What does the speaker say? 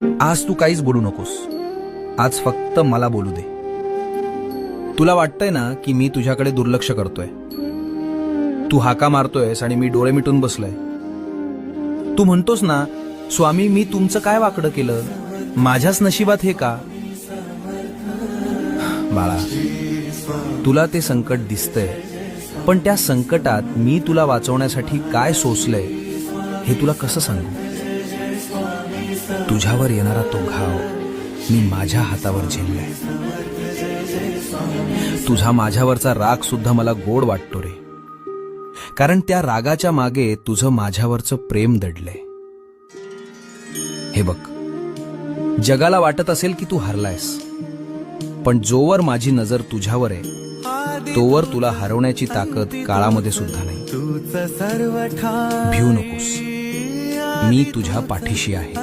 आज तू काहीच बोलू नकोस. आज फक्त मला बोलू दे. तुला वाटतंय ना की मी तुझ्याकडे दुर्लक्ष करतोय. तू हाका मारतोयस आणि मी डोळे मिटून बसलोय. तू म्हणतोस ना, स्वामी मी तुमचं काय वाकडं केलं, माझ्याच नशिबात हे का. बाळा, तुला ते संकट दिसतंय, पण त्या संकटात मी तुला वाचवण्यासाठी काय सोसलंय हे तुला कसं सांगू. तुझ्यावर येणारा तो घाव मी माझ्या हातावर झेललाय. तुझा माझ्यावरचा राग सुद्धा मला गोड वाटतो रे, कारण त्या रागाच्या मागे तुझं माझ्यावरचं प्रेम दडलंय. हे बघ, जगाला वाटत असेल की तू हरलायस, पण जोवर माझी नजर तुझ्यावर आहे तोवर तुला हरवण्याची ताकद काळामध्ये सुद्धा नाही. भिऊ नकोस, मी तुझ्या पाठीशी आहे.